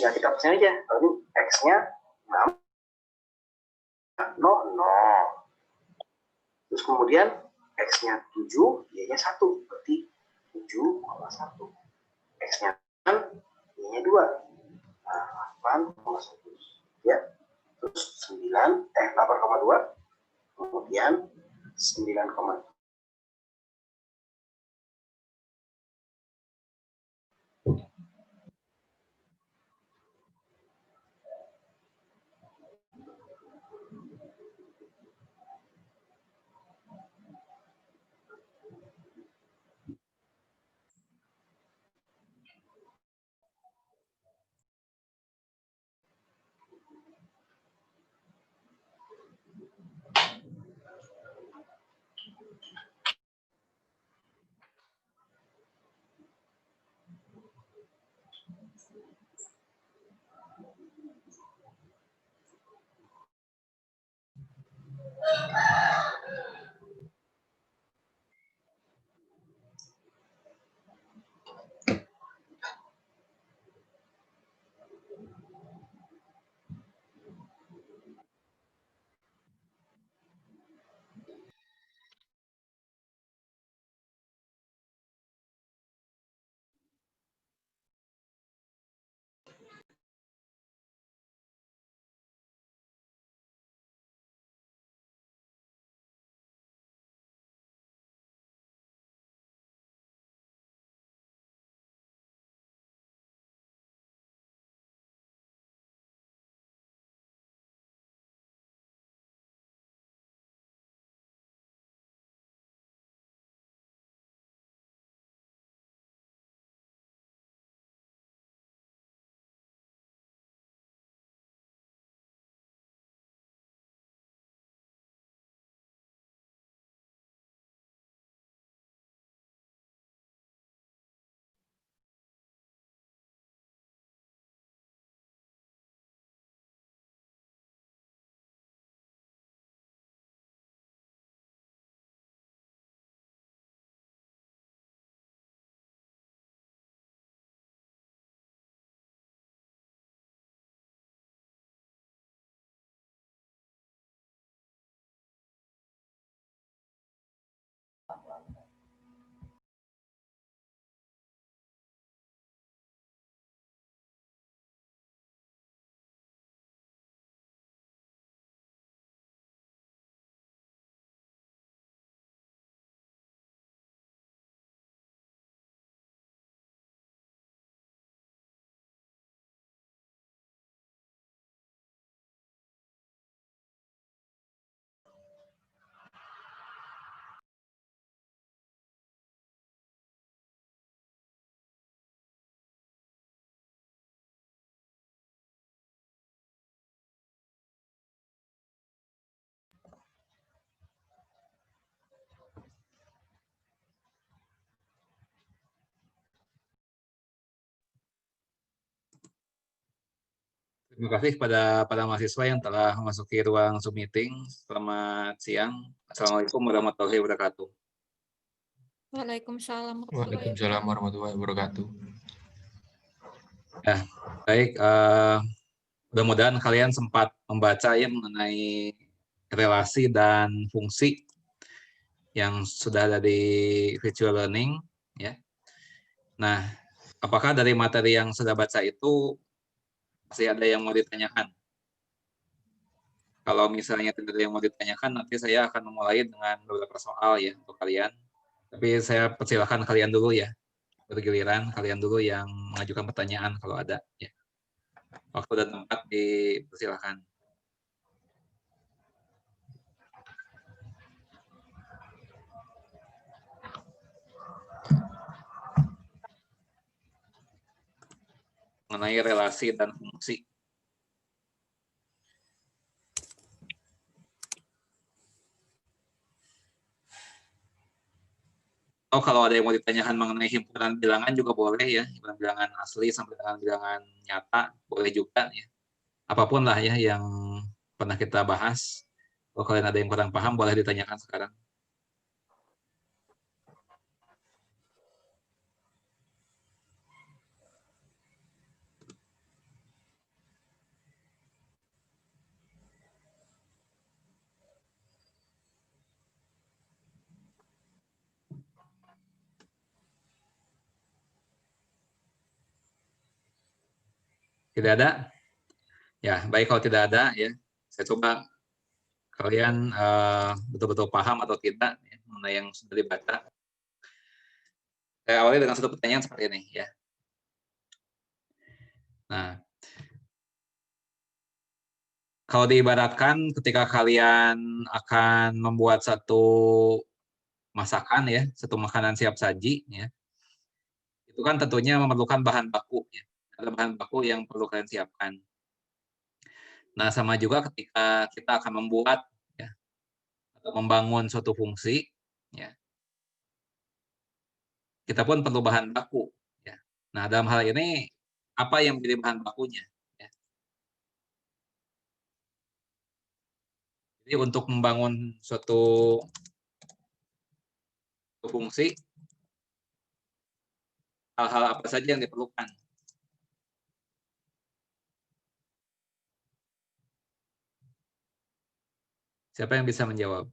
tinggal kita persen aja. Kalau ini X-nya 6, 0, 0. Terus kemudian X-nya 7, Y-nya 1. Berarti 7,1. X-nya 6, Y-nya 2. Nah, 8,1. Ya. Terus 8,2. Kemudian 9,2. Terima kasih kepada para mahasiswa yang telah memasuki ruang Zoom meeting. Selamat siang. Assalamualaikum warahmatullahi wabarakatuh. Waalaikumsalam. Waalaikumsalam warahmatullahi wabarakatuh. Ya, baik. Mudah-mudahan kalian sempat membaca ya mengenai relasi dan fungsi yang sudah ada di virtual learning. Ya. Nah, apakah dari materi yang sudah baca itu masih ada yang mau ditanyakan? Kalau misalnya tidak ada yang mau ditanyakan, nanti saya akan memulai dengan beberapa soal ya untuk kalian. Tapi saya persilakan kalian dulu ya, bergiliran kalian dulu yang mengajukan pertanyaan kalau ada. Ya. Waktu dan tempat dipersilakan. Mengenai relasi dan fungsi. Oh, kalau ada yang mau ditanyakan mengenai himpunan bilangan juga boleh ya, himpunan bilangan asli sampai dengan bilangan nyata boleh juga ya. Apapun lah ya yang pernah kita bahas. Kalau kalian ada yang kurang paham boleh ditanyakan sekarang. Tidak ada? Ya, baik kalau tidak ada ya. Saya coba kalian betul-betul paham atau tidak ya, mengenai yang sudah dibaca. Saya awali dengan satu pertanyaan seperti ini ya. Nah, kalau diibaratkan ketika kalian akan membuat satu masakan ya, satu makanan siap saji ya, itu kan tentunya memerlukan bahan baku ya. Ada bahan baku yang perlu kalian siapkan. Nah, sama juga ketika kita akan membuat ya, atau membangun suatu fungsi ya, kita pun perlu bahan baku ya. Nah, dalam hal ini apa yang menjadi bahan bakunya ya. Jadi untuk membangun suatu fungsi, hal-hal apa saja yang diperlukan? Siapa yang bisa menjawab?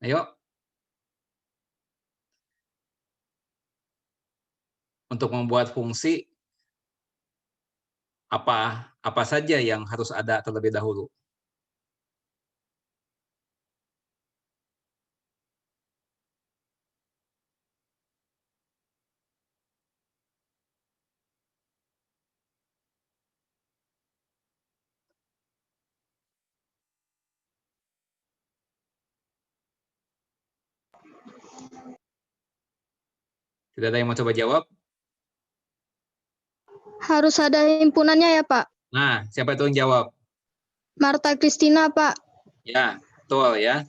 Ayo. Untuk membuat fungsi, apa saja yang harus ada terlebih dahulu? Tidak ada yang mau coba jawab? Harus ada himpunannya ya, Pak? Nah, siapa itu yang jawab? Marta Christina, Pak. Ya, betul ya.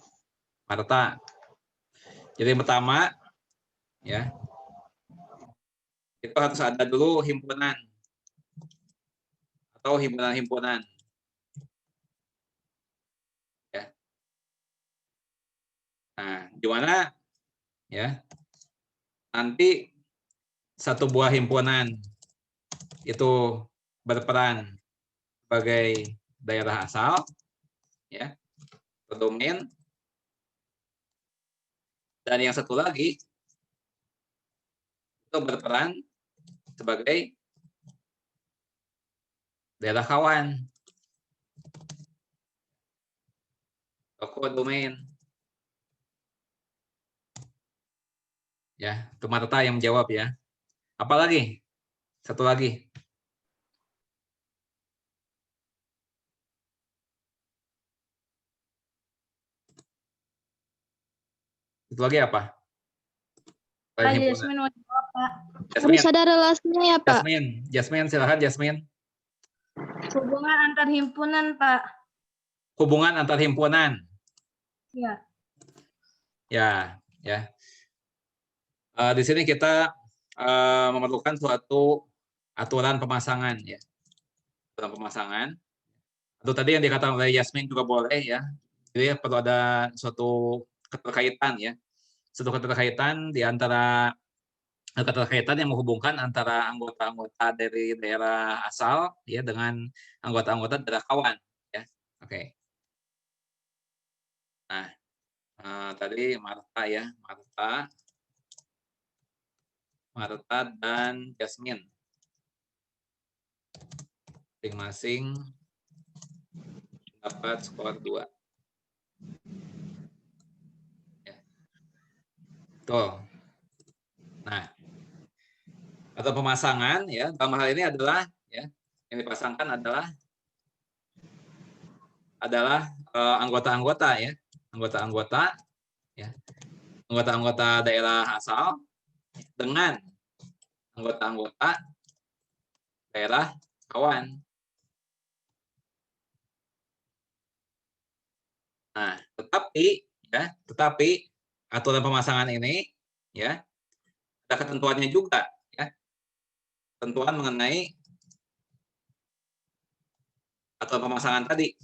Marta. Jadi yang pertama, ya, itu harus ada dulu himpunan atau himpunan-himpunan. Ya. Nah, di mana ya nanti satu buah himpunan itu berperan sebagai daerah asal, ya, domain, dan yang satu lagi itu berperan sebagai daerah kawan, toko domain. Ya, itu Marta yang menjawab ya. Apalagi? Satu lagi. Itu lagi apa? Pak Jasmine mau jawab, Pak. Harus ada relasinya ya, Pak? Jasmine, silakan Jasmine. Hubungan antar himpunan, Pak. Hubungan antar himpunan. Ya. Ya. Di sini kita memerlukan suatu aturan pemasangan ya. Aturan pemasangan. Atau tadi yang dikatakan oleh Yasmin juga boleh ya. Jadi perlu ada suatu keterkaitan ya. Suatu keterkaitan di antara keterkaitan yang menghubungkan antara anggota-anggota dari daerah asal ya dengan anggota-anggota daerah kawan ya. Oke. Nah, tadi Marta ya, Marta dan Jasmine. Masing-masing dapat skor 2. Ya. Tuh. Nah, atau pemasangan ya dalam hal ini adalah ya yang dipasangkan adalah anggota-anggota ya, anggota-anggota ya, anggota-anggota daerah asal dengan anggota-anggota daerah kawan. Nah, tetapi aturan pemasangan ini ya ada ketentuannya juga ya. Ketentuan mengenai aturan pemasangan tadi.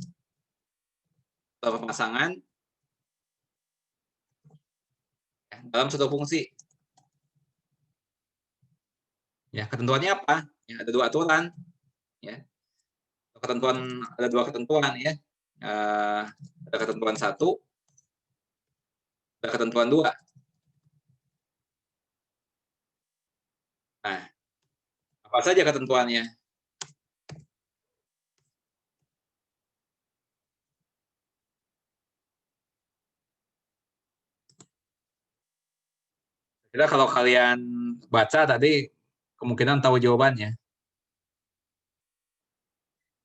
Aturan pemasangan ya, dalam suatu fungsi. Ya, ketentuannya apa? Ya, ada dua aturan. Ya, ada dua ketentuan ya. Ada ketentuan 1, ada ketentuan 2. Nah, apa saja ketentuannya? Kira kalau kalian baca tadi, kemungkinan tahu jawabannya.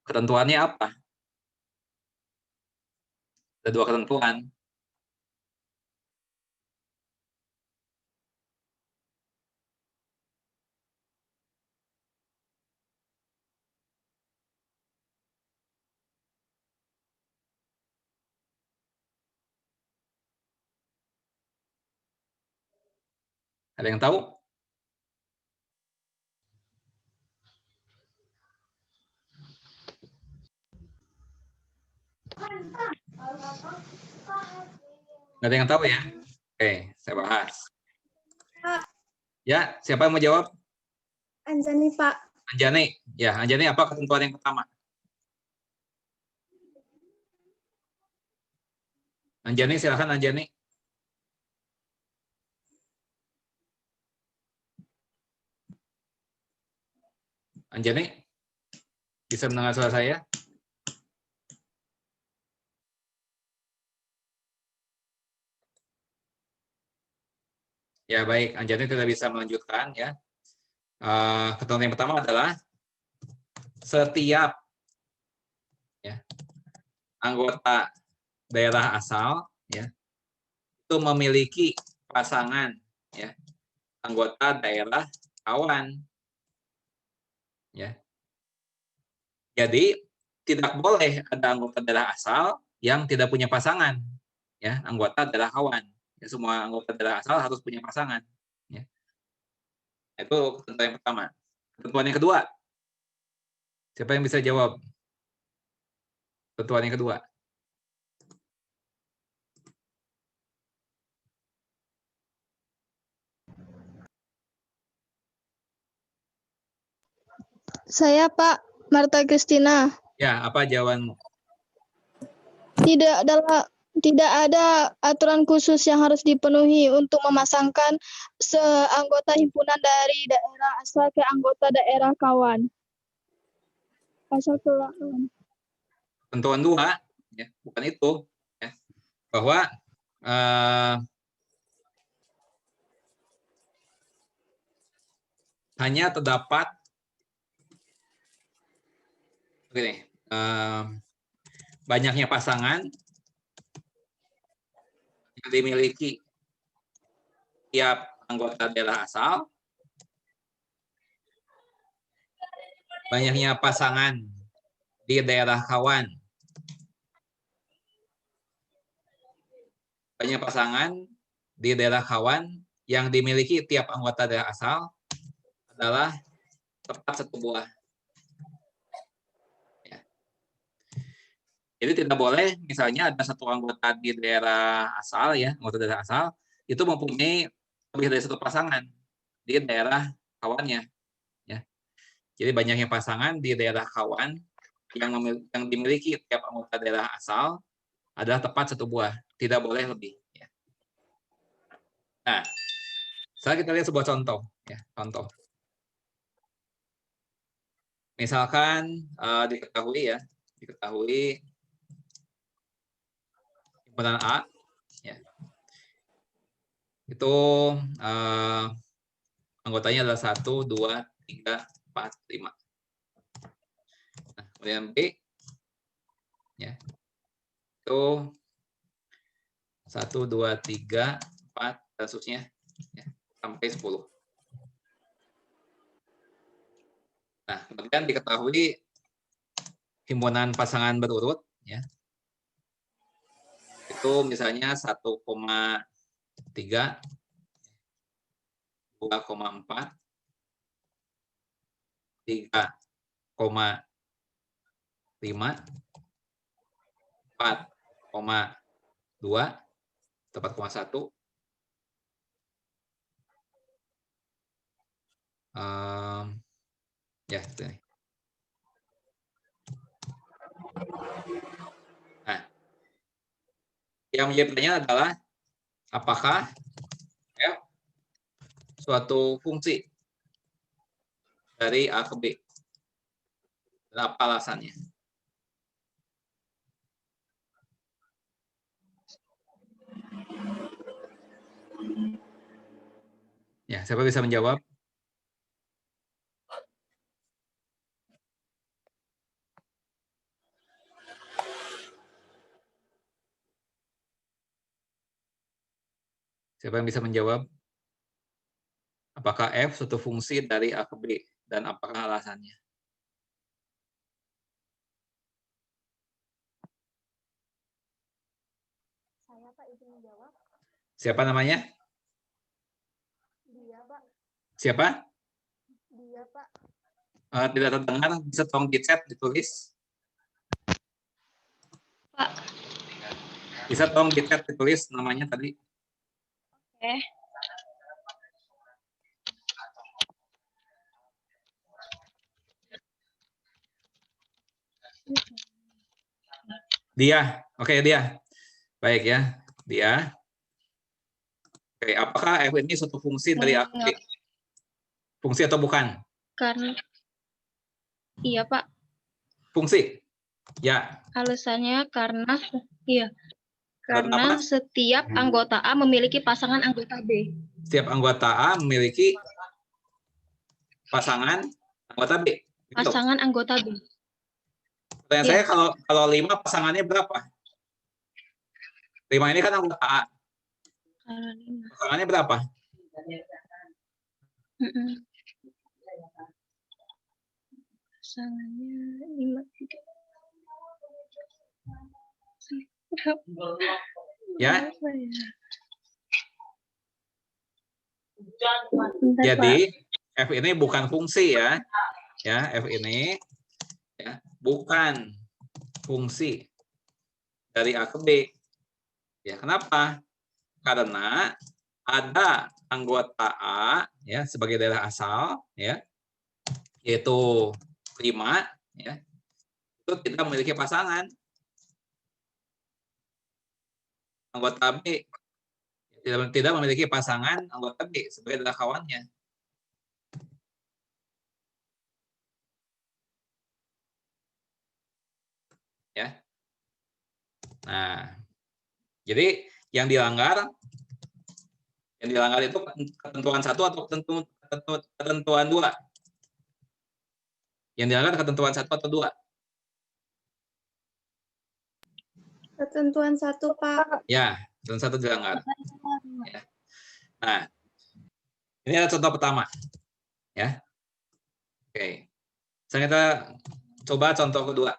Ketentuannya apa? Ada dua ketentuan. Ada yang tahu? Nggak ada yang tahu ya? Oke, saya bahas. Ya, siapa yang mau jawab? Anjani, Pak. Anjani. Ya, Anjani apa ketentuan yang pertama? Anjani, silakan Anjani. Anjani, bisa mendengar suara saya? Ya, baik. Anjani tidak bisa melanjutkan ya. Ketentuan yang pertama adalah setiap ya, anggota daerah asal ya itu memiliki pasangan ya anggota daerah kawan ya. Jadi tidak boleh ada anggota daerah asal yang tidak punya pasangan ya, anggota daerah kawan. Ya, semua anggota daerah asal harus punya pasangan ya. Itu ketentuan yang pertama. Ketentuan yang kedua. Siapa yang bisa jawab? Ketentuan yang kedua. Saya, Pak, Marta Kristina. Ya, apa jawabanmu? Tidak ada aturan khusus yang harus dipenuhi untuk memasangkan seanggota himpunan dari daerah asal ke anggota daerah kawan. Asal ke kawan. Ketentuan 2 ya, bukan itu ya. Bahwa hanya terdapat begini, banyaknya pasangan yang dimiliki tiap anggota daerah asal, banyaknya pasangan di daerah kawan, banyak pasangan di daerah kawan yang dimiliki tiap anggota daerah asal adalah tepat satu buah. Ya. Jadi tidak boleh misalnya ada satu anggota di daerah asal ya, anggota daerah asal itu mempunyai lebih dari satu pasangan di daerah kawannya. Ya. Jadi banyaknya pasangan di daerah kawan yang dimiliki tiap anggota daerah asal adalah tepat satu buah, tidak boleh lebih. Ya. Nah, sekarang kita lihat sebuah contoh. Ya, contoh. Misalkan diketahui himpunan A, ya, itu anggotanya adalah 1, 2, 3, 4, 5. Nah, kemudian B, ya, itu 1, 2, 3, 4, dan seterusnya ya, sampai 10. Nah, kemudian diketahui himpunan pasangan berurut, ya, itu misalnya 1,3, 2,4, 3,5, 4,2, 4,1, Ya, ini. Nah, yang menjadi pertanyaan adalah apakah F suatu fungsi dari A ke B? Dan apa alasannya? Ya, siapa bisa menjawab? Siapa yang bisa menjawab? Apakah F suatu fungsi dari A ke B? Dan apakah alasannya? Saya Pak izin menjawab. Siapa namanya? Dia Pak. Siapa? Dia Pak. Tidak terdengar, bisa tolong di chat, ditulis. Pak. Bisa tolong di chat, ditulis namanya tadi. Oke. Dia, oke dia. Baik ya, dia. Oke, apakah F ini suatu fungsi dari A ke B? Fungsi atau bukan? Karena iya Pak. Fungsi. Ya. Alasannya karena iya. Karena Karena setiap anggota A memiliki pasangan anggota B. Setiap anggota A memiliki pasangan anggota B. Gitu. Pasangan anggota B. Pertanyaan saya kalau 5 pasangannya berapa? 5 ini kan anggota A. Kalau 5. Pasangannya berapa? Pasangannya 5, 3. Ya. Bentar, Jadi Pak. F ini bukan fungsi ya. Ya, F ini ya, bukan fungsi dari A ke B. Ya, kenapa? Karena ada anggota A ya sebagai daerah asal ya, yaitu 5 ya. Itu tidak memiliki pasangan. Anggota B tidak memiliki pasangan anggota B sebagai daerah kawannya. Ya. Nah, jadi yang dilanggar itu ketentuan 1 atau ketentuan 2? Yang dilanggar ketentuan 1 atau 2? Ketentuan 1, Pak. Ya, ketentuan 1 dilanggar. Ya. Nah, ini adalah contoh pertama. Ya. Oke. Sekarang kita coba contoh kedua.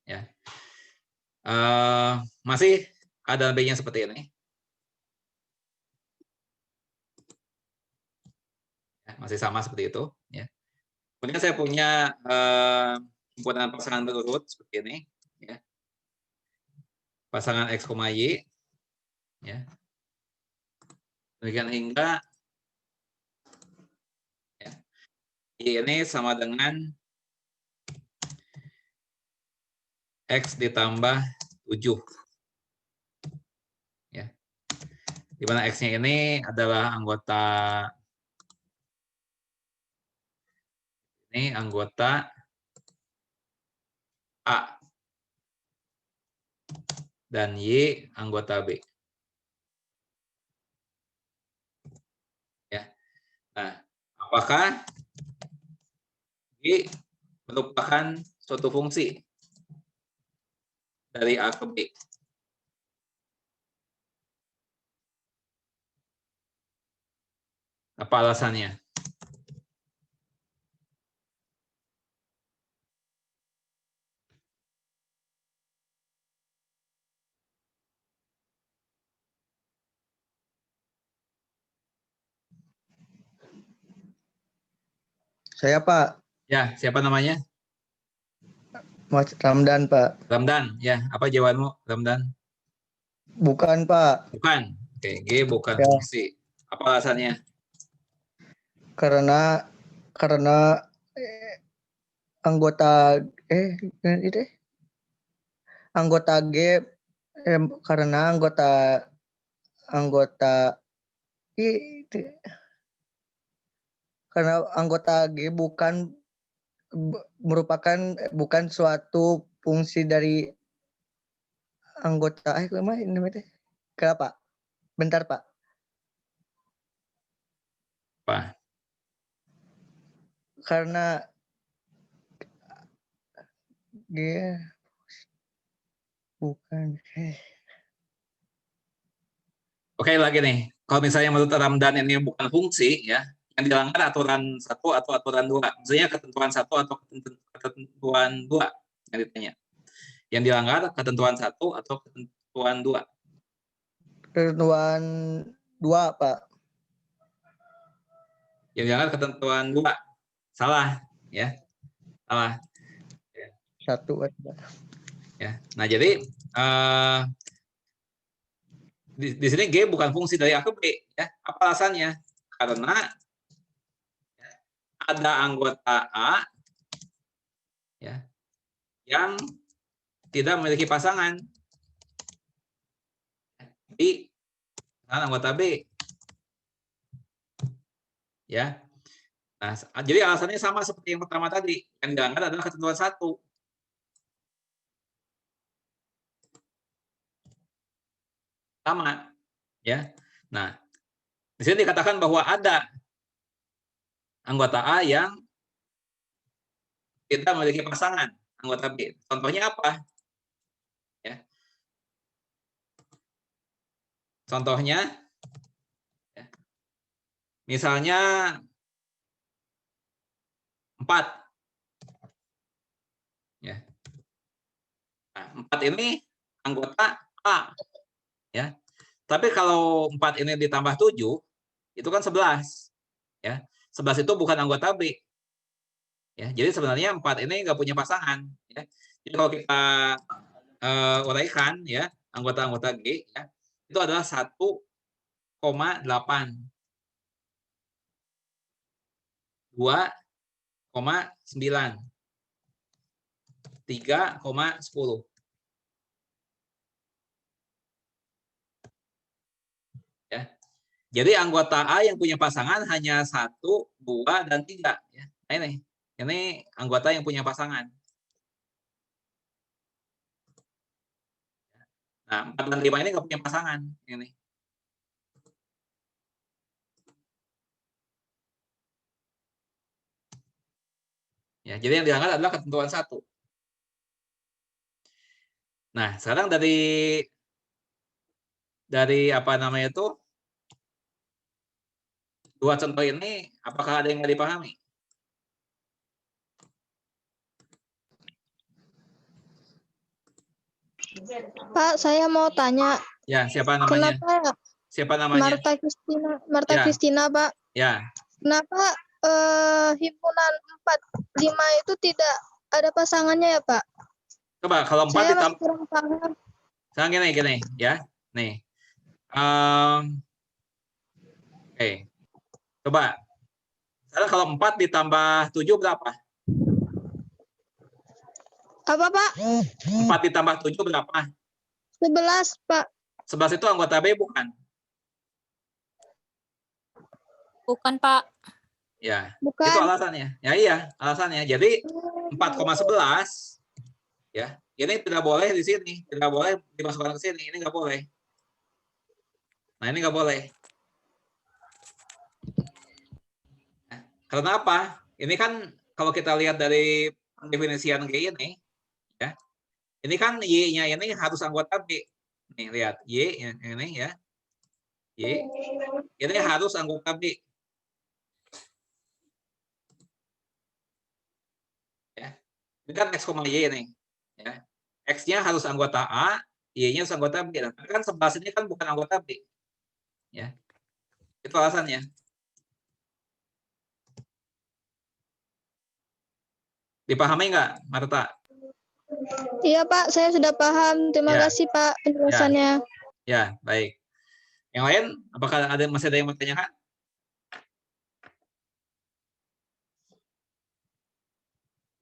Ya. Masih ada B-nya seperti ini. Ya, masih sama seperti itu. Ya. Kemudian saya punya himpunan pasangan berurut seperti ini. Ya. Pasangan X, Y. Ya. Demikian hingga ya, Y ini sama dengan X ditambah 7. Ya. Di mana X-nya ini adalah anggota A dan Y anggota B. Ya. Nah, apakah Y merupakan suatu fungsi dari A ke B? Apa alasannya? Saya Pak. Ya, siapa namanya? Mas Ramdan Pak. Ramdan. Ya, apa jawabanmu, Ramdan? Bukan Pak. Bukan. Oke, G bukan Ya. fungsi. Apa alasannya? karena anggota itu anggota G karena anggota itu karena anggota G bukan suatu fungsi dari anggota namanya kenapa? Bentar Pak. Apa? Karena dia bukan Oke, lagi nih. Kalau misalnya menurut Ramdan ini bukan fungsi, ya, yang dilanggar aturan 1 atau aturan 2. Maksudnya ketentuan 1 atau ketentuan 2 yang ditanya. Yang dilanggar ketentuan 1 atau ketentuan 2. ketentuan 2 Pak. Yang dilanggar ketentuan 2. Salah, ya. Salah. 1 Ya. Nah, jadi di sini G bukan fungsi dari A ke B, ya. Apa alasannya? Karena ada anggota A, ya, yang tidak memiliki pasangan di anggota B, ya. Nah, jadi alasannya sama seperti yang pertama tadi. Yang dilanggar adalah ketentuan 1. Sama, ya. Nah, di sini dikatakan bahwa ada anggota A yang tidak memiliki pasangan anggota B. Contohnya apa? Ya. Contohnya, ya, misalnya 4. Ya. Nah, 4 ini anggota A. Ya. Tapi kalau 4 ini ditambah 7, itu kan 11. Ya. 11 itu bukan anggota B. Ya, jadi sebenarnya 4 ini nggak punya pasangan. Ya. Jadi kalau kita uraikan, ya, anggota-anggota G, ya, itu adalah 1,8, 2,9, 3,10. Ya. Jadi anggota A yang punya pasangan hanya 1, 2, dan 3. Ya. Nah, ini anggota yang punya pasangan. Nah, 4 dan 5 ini nggak punya pasangan. Ini. Ya, jadi yang dilanggar adalah ketentuan 1. Nah, sekarang dari apa namanya itu, 2 contoh ini, apakah ada yang nggak dipahami? Pak, saya mau tanya, Ya, siapa namanya? kenapa Siapa namanya? Marta Ya. Kristina, Pak? Ya, Kenapa himpunan 4, 5 itu tidak ada pasangannya ya, Pak? coba kalau 4 Saya masih ditambah, kurang paham. sekarang gini, ya. Nih. Oke. Coba. Sekarang kalau 4 ditambah 7 berapa? Apa, Pak? 4 ditambah 7 berapa? 11, Pak. 11 itu anggota B bukan? Bukan, Pak. Ya, Bukan. itu alasannya. Ya iya, alasannya. Jadi 4,11, ya, ini tidak boleh di sini, tidak boleh dimasukkan ke sini, ini nggak boleh. Nah, ini nggak boleh. Nah, karena apa? Ini kan kalau kita lihat dari definisian G ini, ya, ini kan Y-nya ini harus anggota B. Nih, lihat. Y ini, ya. Y. Ini harus anggota B. Ya. Ini kan X, Y nih. Ya. X-nya harus anggota A, Y-nya harus anggota B. Nah, kan 11 ini kan bukan anggota B. Ya. Itu alasannya. Dipahami nggak, Marta? Iya, Pak. Saya sudah paham. Terima Ya. kasih, Pak, penjelasannya. Ya, baik. Yang lain, apakah masih ada yang mau tanyakan?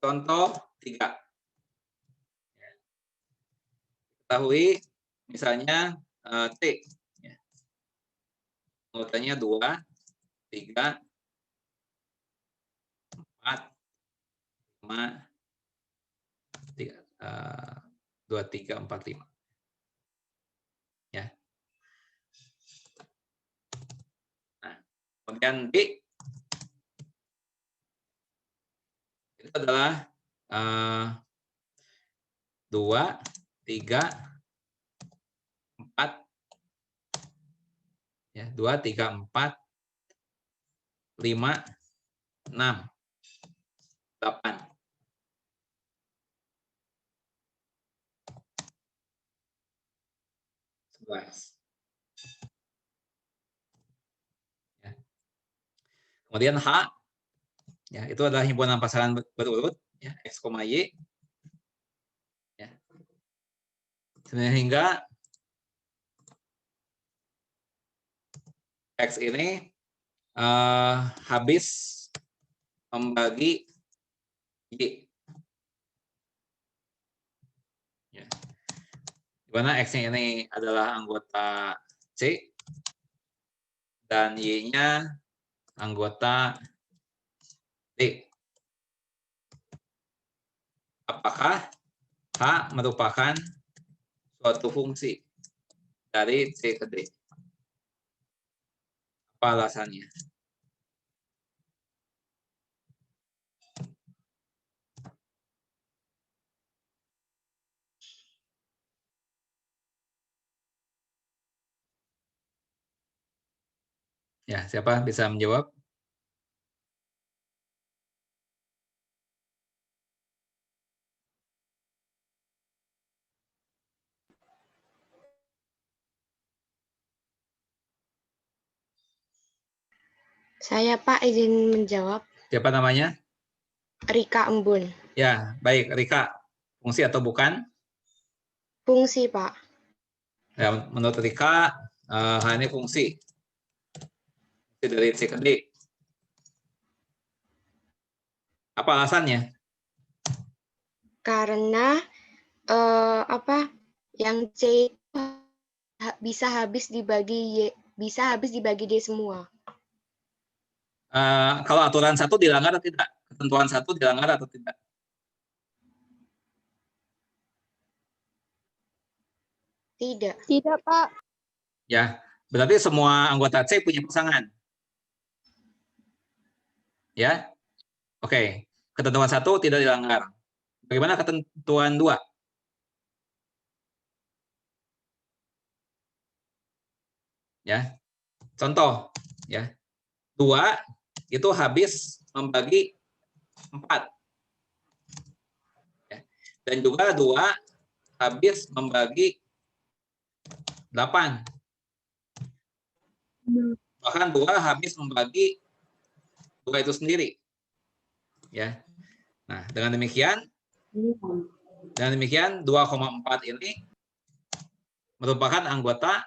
contoh 3. Ketahui misalnya C. Anggotanya 2, 3, 4, 5, 2, 3, 4, 5. Ya. Nah, kemudian D itu adalah 2, 3, 4, ya, 2, 3, 4, 5, 6, 8. Ya. Kemudian H, ya, itu adalah himpunan pasangan berurut, ya, X, Y. Ya. Sehingga X ini habis membagi Y. Ya. Di mana X-nya ini adalah anggota C dan Y-nya anggota D. Apakah H merupakan suatu fungsi dari C ke D? Apa alasannya? Ya, siapa bisa menjawab? Saya Pak izin menjawab. Siapa namanya? Rika Embun. Ya, baik. Rika, fungsi atau bukan? Fungsi Pak. Ya, menurut Rika, ini fungsi dari C ke D. Apa alasannya? Karena yang C bisa habis dibagi D semua. Kalau aturan 1 dilanggar atau tidak? Ketentuan 1 dilanggar atau tidak? Tidak. Tidak, Pak. Ya, berarti semua anggota C punya pasangan. Ya, oke. Ketentuan 1 tidak dilanggar. Bagaimana ketentuan 2? Ya, contoh, ya, 2 itu habis membagi 4. Ya. Dan juga 2 habis membagi 8. Bahkan 2 habis membagi 2 itu sendiri. Ya. Nah, dengan demikian 2,4 ini merupakan anggota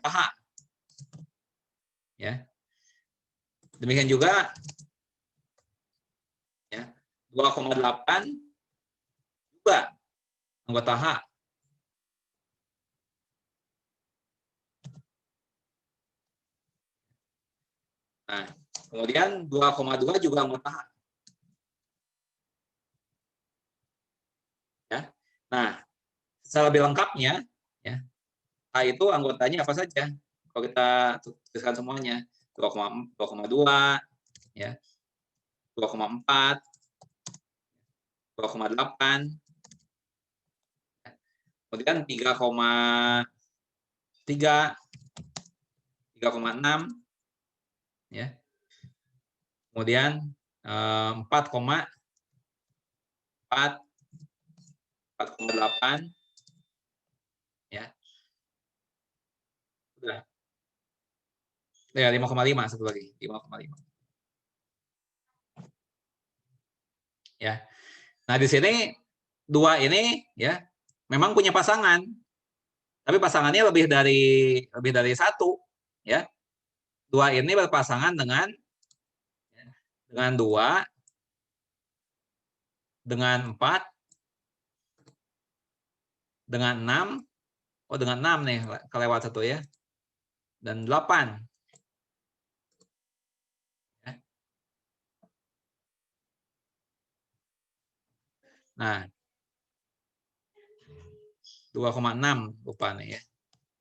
H. Ya. Demikian juga ya, 2,8 juga anggota H. Nah, kemudian 2,2 juga anggota H. Ya. Nah, secara lebih lengkapnya, ya, H itu anggotanya apa saja? Kalau kita tuliskan semuanya, 2,2, ya, 2,4, 2,8, kemudian 3,3, 3,6, ya, kemudian 4,4, 4,8, ya, sudah. Ya, 5,5 satu lagi, 5,5. Ya. Nah, di sini 2 ini ya memang punya pasangan. Tapi pasangannya lebih dari 1, ya. 2 ini berpasangan dengan 2, dengan 4, dengan 6, oh dengan 6 nih, kelewat 1 ya, dan 8. Nah, 2,6 lupa nih ya,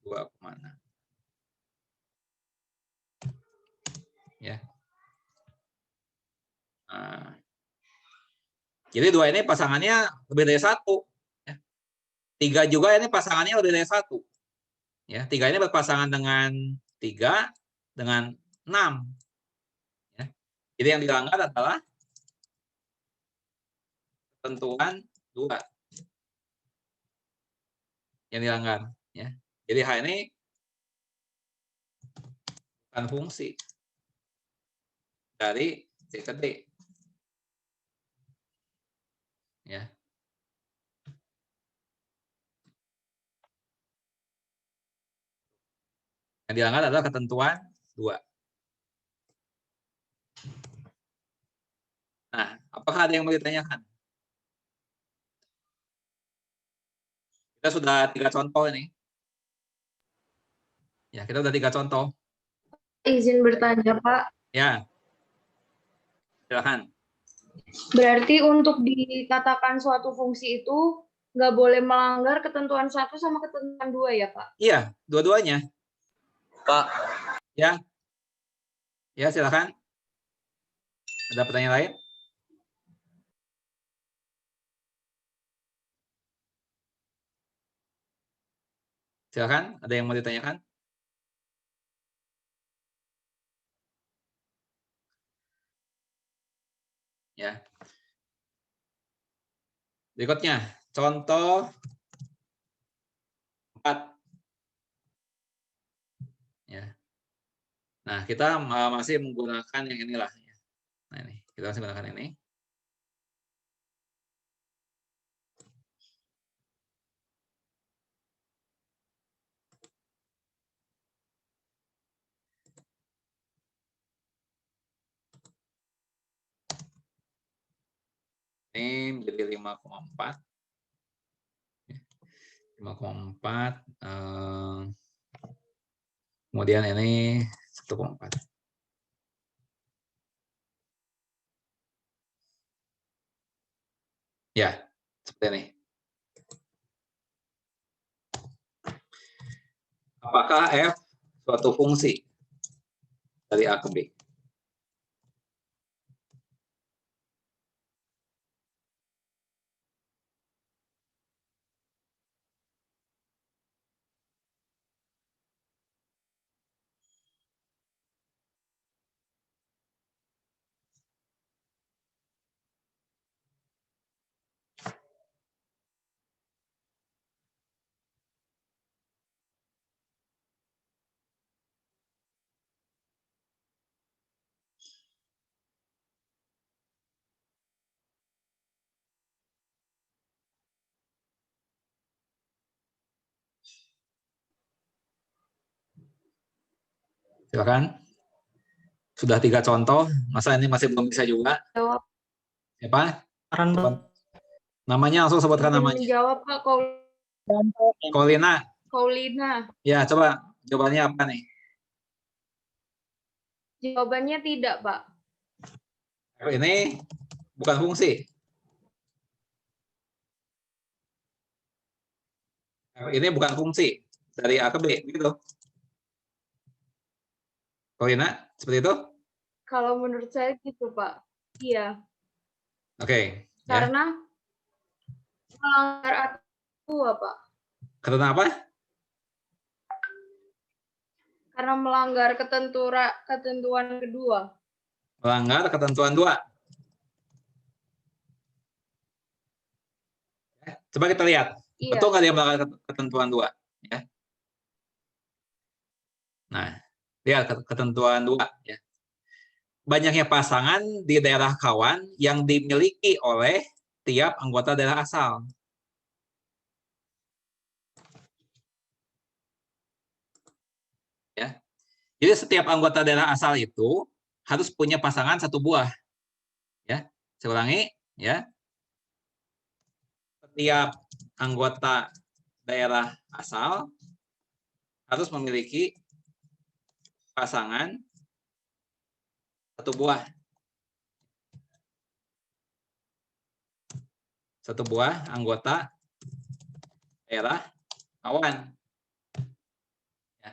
2,6. Ya. Nah, jadi 2 ini pasangannya lebih dari 1. 3 juga ini pasangannya lebih dari 1. Ya, 3 ini berpasangan dengan 3 dengan 6. Ya. Jadi yang dilanggar adalah ketentuan 2. Yang dilanggar. Ya. Jadi H ini bukan fungsi dari C ke D. Ya. Yang dilanggar adalah ketentuan 2. Nah, apakah ada yang mau ditanyakan? Kita sudah 3 contoh ini. Ya, kita sudah 3 contoh. Izin bertanya, Pak. Ya. Silakan. Berarti untuk dikatakan suatu fungsi itu nggak boleh melanggar ketentuan 1 sama ketentuan 2 ya, Pak? Iya, dua-duanya. Pak. Ya. Ya, silakan. Ada pertanyaan lain? Silakan, ada yang mau ditanyakan? Ya. Berikutnya, contoh 4. Ya. Nah, kita masih menggunakan yang inilah. Nah, ini. Kita masih menggunakan ini. Ini menjadi 5,4. 5,4. Kemudian ini 1,4. Ya, seperti ini. Apakah F suatu fungsi dari A ke B? Silakan. Sudah 3 contoh, masa ini masih belum bisa juga? Jawab. Siapa? Namanya langsung sebutkan namanya. Menjawab, Pak. Kaulina. Kaulina. Ya, coba jawabannya apa nih? Jawabannya tidak, Pak. Ini bukan fungsi. Ini bukan fungsi dari A ke B, gitu. Kaulina, seperti itu? Kalau menurut saya gitu, Pak. Iya. Oke. Karena melanggar aturan 2, Pak. Karena apa? Karena melanggar ketentuan kedua. Melanggar ketentuan 2. Coba kita lihat. Iya. Betul nggak dia melanggar ketentuan 2? Ya. Nah, lihat ketentuan 2. Ya. Banyaknya pasangan di daerah kawan yang dimiliki oleh tiap anggota daerah asal. Ya. Jadi setiap anggota daerah asal itu harus punya pasangan 1 buah. Ya, saya ulangi ya. Setiap anggota daerah asal harus memiliki pasangan 1 buah. 1 buah anggota daerah kawan. Ya,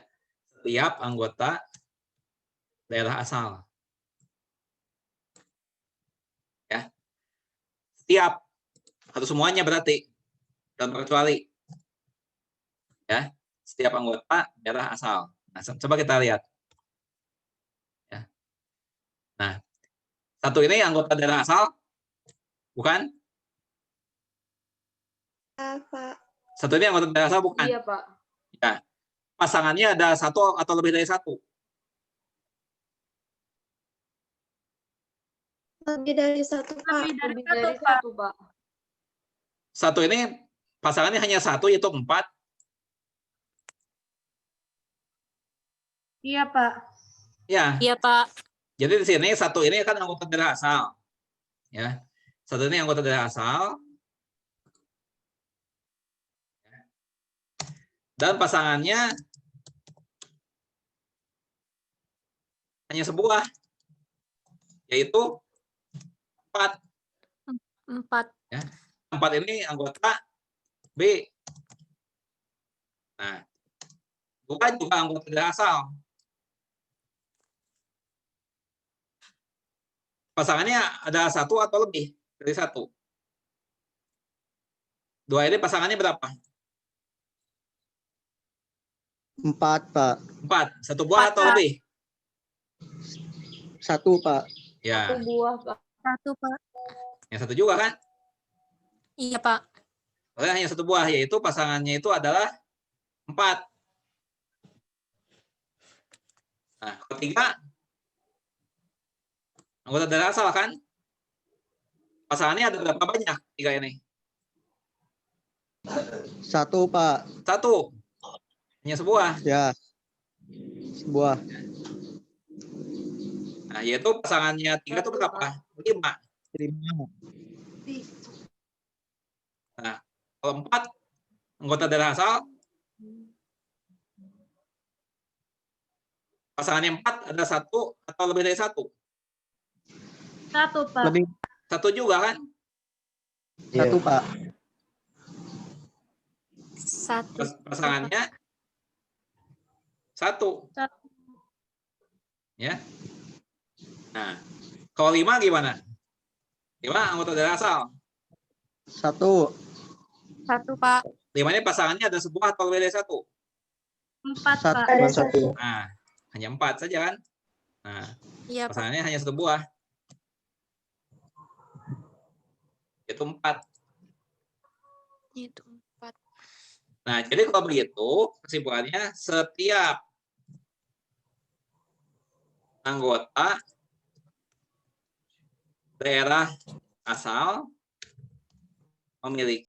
setiap anggota daerah asal. Ya. Setiap, harus semuanya berarti, tanpa kecuali. Ya, setiap anggota daerah asal. Nah, coba kita lihat. Ya. Nah, 1 ini anggota daerah asal, bukan? Pak. 1 ini anggota daerah asal, bukan? Iya, Pak. Ya. Pasangannya ada 1 atau lebih dari 1? Lebih dari 1, Pak. Lebih dari 1, Pak. 1 ini pasangannya hanya 1, yaitu 4. Iya, Pak. Ya. Iya, Pak. Jadi di sini 1 ini kan anggota daerah asal. Ya. 1 ini anggota daerah asal. Dan pasangannya hanya sebuah, yaitu 4. 4. Ya. 4 ini anggota B. Nah, 2 juga anggota daerah asal. Pasangannya ada 1 atau lebih dari 1. 2 ini pasangannya berapa? 4, Pak. 4. 1 buah 4, atau Pak. lebih? 1, Pak. Ya, 1 buah, Pak. 1, Pak. yang 1 juga kan? Iya, Pak. Oleh hanya 1 buah, yaitu pasangannya itu adalah 4. Nah, ketiga, anggota daerah asal kan? Pasangannya ada berapa banyak 3 ini? 1, Pak. 1. Hanya sebuah. Ya. Sebuah. Nah, yaitu pasangannya 3 itu berapa? 5. 5. Nah, kalau 4 anggota daerah asal, pasangannya 4 ada 1 atau lebih dari 1? 1, Pak. Lebih 1 juga kan? 1, Pak. 1. Pasangannya 1. Ya. Nah, kalau 5 gimana? 5 anggota daerah asal. 1. 1, Pak. 5 ini pasangannya ada sebuah atau lebih dari 1? 4, 1. Pak. Cuma 1. Nah, hanya 4 saja kan? Nah, Iya, Pak. pasangannya hanya 1 buah. Itu 4. Itu 4. Nah, jadi kalau begitu, kesimpulannya setiap anggota daerah asal memiliki